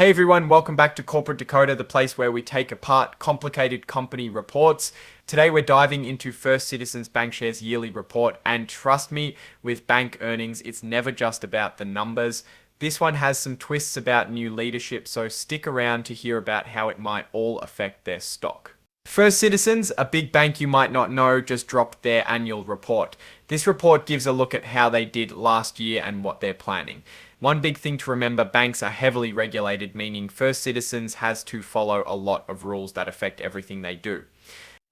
Hey everyone, welcome back to Corporate Decoder, the place where we take apart complicated company reports. Today we're diving into First Citizens Bankshares yearly report, and trust me, with bank earnings, it's never just about the numbers. This one has some twists about new leadership, so stick around to hear about how it might all affect their stock. First Citizens, a big bank you might not know, just dropped their annual report. This report gives a look at how they did last year and what they're planning. One big thing to remember, banks are heavily regulated, meaning First Citizens has to follow a lot of rules that affect everything they do.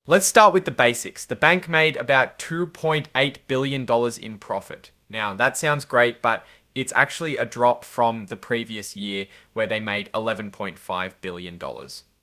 Let's start with the basics. The bank made about $2.8 billion in profit. Now, that sounds great, but it's actually a drop from the previous year where they made $11.5 billion.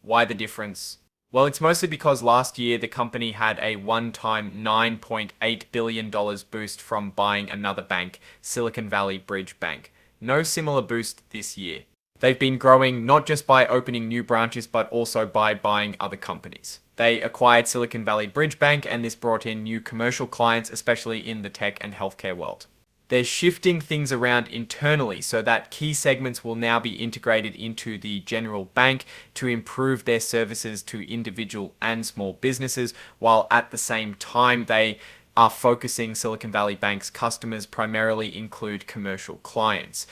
Why the difference? Well, it's mostly because last year the company had a one-time $9.8 billion boost from buying another bank, Silicon Valley Bridge Bank. No similar boost this year. They've been growing not just by opening new branches, but also by buying other companies. They acquired Silicon Valley Bridge Bank, and this brought in new commercial clients, especially in the tech and healthcare world. They're shifting things around internally so that key segments will now be integrated into the general bank to improve their services to individual and small businesses, while at the same time they are focusing Silicon Valley Bank's customers primarily include commercial clients.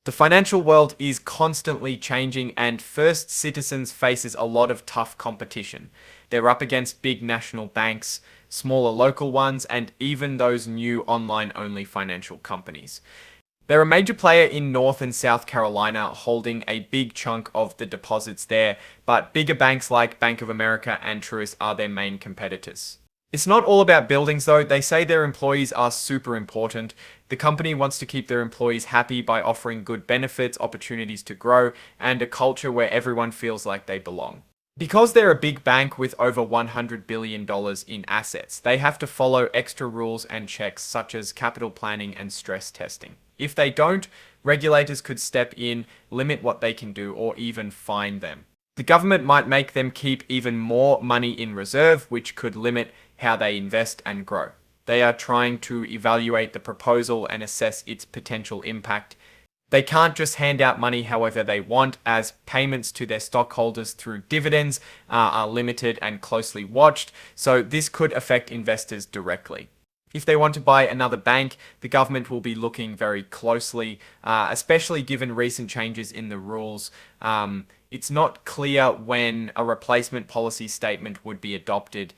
The financial world is constantly changing, and First Citizens faces a lot of tough competition. They're up against big national banks, smaller local ones, and even those new online-only financial companies. They're a major player in North and South Carolina, holding a big chunk of the deposits there, but bigger banks like Bank of America and Truist are their main competitors. It's not all about buildings though. They say their employees are super important. The company wants to keep their employees happy by offering good benefits, opportunities to grow, and a culture where everyone feels like they belong. Because they're a big bank with over $100 billion in assets, they have to follow extra rules and checks such as capital planning and stress testing. If they don't, regulators could step in, limit what they can do, or even fine them. The government might make them keep even more money in reserve, which could limit how they invest and grow. They are trying to evaluate the proposal and assess its potential impact. They can't just hand out money however they want, as payments to their stockholders through dividends are limited and closely watched, so this could affect investors directly. If they want to buy another bank, the government will be looking very closely, especially given recent changes in the rules. It's not clear when a replacement policy statement would be adopted.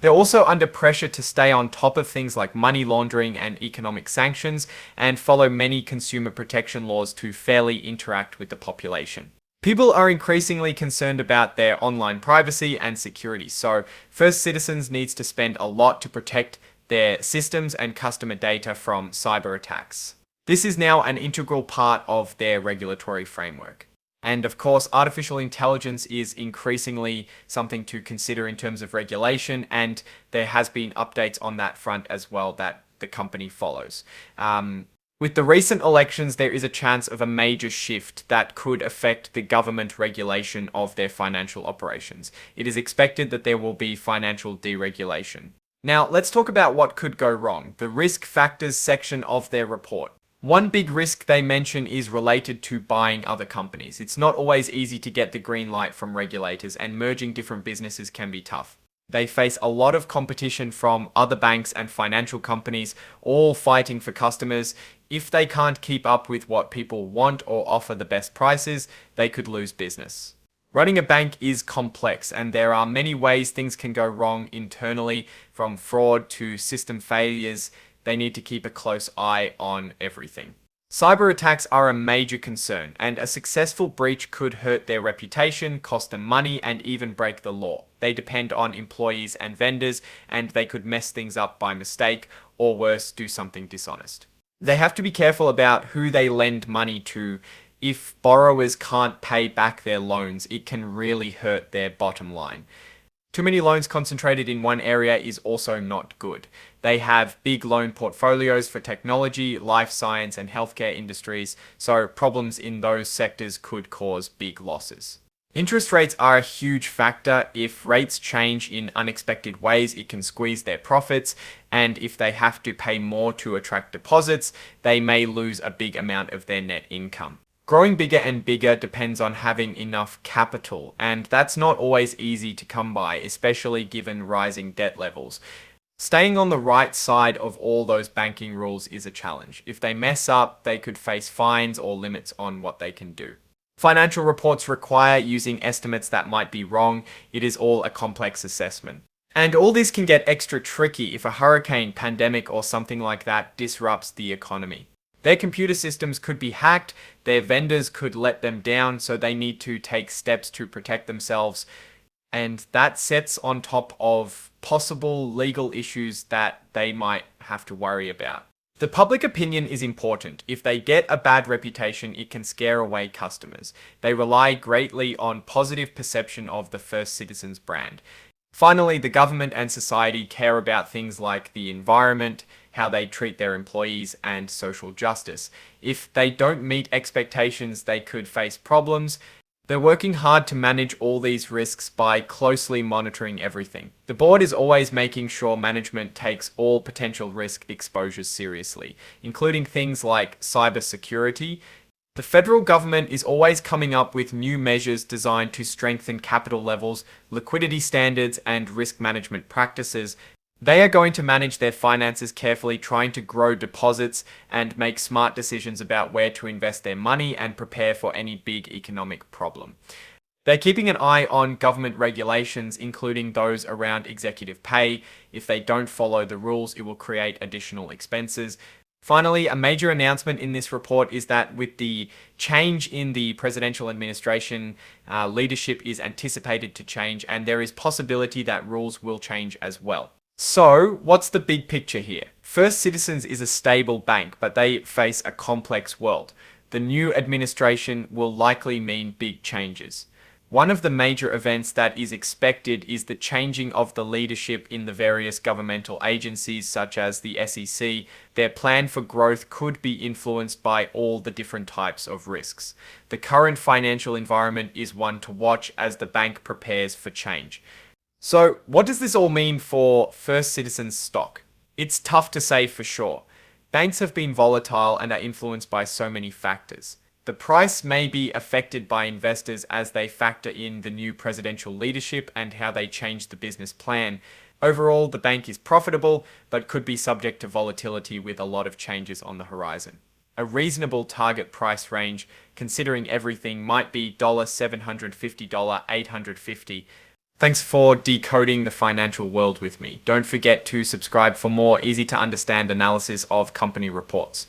They're also under pressure to stay on top of things like money laundering and economic sanctions, and follow many consumer protection laws to fairly interact with the population. People are increasingly concerned about their online privacy and security, so First Citizens needs to spend a lot to protect their systems and customer data from cyber attacks. This is now an integral part of their regulatory framework. And of course, artificial intelligence is increasingly something to consider in terms of regulation, and there has been updates on that front as well that the company follows. With the recent elections, there is a chance of a major shift that could affect the government regulation of their financial operations. It is expected that there will be financial deregulation. Now, let's talk about what could go wrong, the risk factors section of their report. One big risk they mention is related to buying other companies. It's not always easy to get the green light from regulators, and merging different businesses can be tough. They face a lot of competition from other banks and financial companies, all fighting for customers. If they can't keep up with what people want or offer the best prices, they could lose business. Running a bank is complex, and there are many ways things can go wrong internally, from fraud to system failures. They need to keep a close eye on everything. Cyber attacks are a major concern, and a successful breach could hurt their reputation, cost them money, and even break the law. They depend on employees and vendors, and they could mess things up by mistake, or worse, do something dishonest. They have to be careful about who they lend money to. If borrowers can't pay back their loans, it can really hurt their bottom line. Too many loans concentrated in one area is also not good. They have big loan portfolios for technology, life science, and healthcare industries, so problems in those sectors could cause big losses. Interest rates are a huge factor. If rates change in unexpected ways, it can squeeze their profits, and if they have to pay more to attract deposits, they may lose a big amount of their net income. Growing bigger and bigger depends on having enough capital, and that's not always easy to come by, especially given rising debt levels. Staying on the right side of all those banking rules is a challenge. If they mess up, they could face fines or limits on what they can do. Financial reports require using estimates that might be wrong. It is all a complex assessment. And all this can get extra tricky if a hurricane, pandemic, or something like that disrupts the economy. Their computer systems could be hacked, their vendors could let them down, so they need to take steps to protect themselves. And that sets on top of possible legal issues that they might have to worry about. The public opinion is important. If they get a bad reputation, it can scare away customers. They rely greatly on positive perception of the First Citizens brand. Finally, the government and society care about things like the environment, how they treat their employees, and social justice. If they don't meet expectations, they could face problems. They're working hard to manage all these risks by closely monitoring everything. The board is always making sure management takes all potential risk exposures seriously, including things like cybersecurity. The federal government is always coming up with new measures designed to strengthen capital levels, liquidity standards, and risk management practices. They are going to manage their finances carefully, trying to grow deposits and make smart decisions about where to invest their money and prepare for any big economic problem. They're keeping an eye on government regulations, including those around executive pay. If they don't follow the rules, it will create additional expenses. Finally, a major announcement in this report is that with the change in the presidential administration, leadership is anticipated to change, and there is possibility that rules will change as well. So, what's the big picture here? First Citizens is a stable bank, but they face a complex world. The new administration will likely mean big changes. One of the major events that is expected is the changing of the leadership in the various governmental agencies, such as the SEC. Their plan for growth could be influenced by all the different types of risks. The current financial environment is one to watch as the bank prepares for change. So, what does this all mean for First Citizens stock? It's tough to say for sure. Banks have been volatile and are influenced by so many factors. The price may be affected by investors as they factor in the new presidential leadership and how they change the business plan. Overall, the bank is profitable, but could be subject to volatility with a lot of changes on the horizon. A reasonable target price range, considering everything, might be $750, $850. Thanks for decoding the financial world with me. Don't forget to subscribe for more easy to understand analysis of company reports.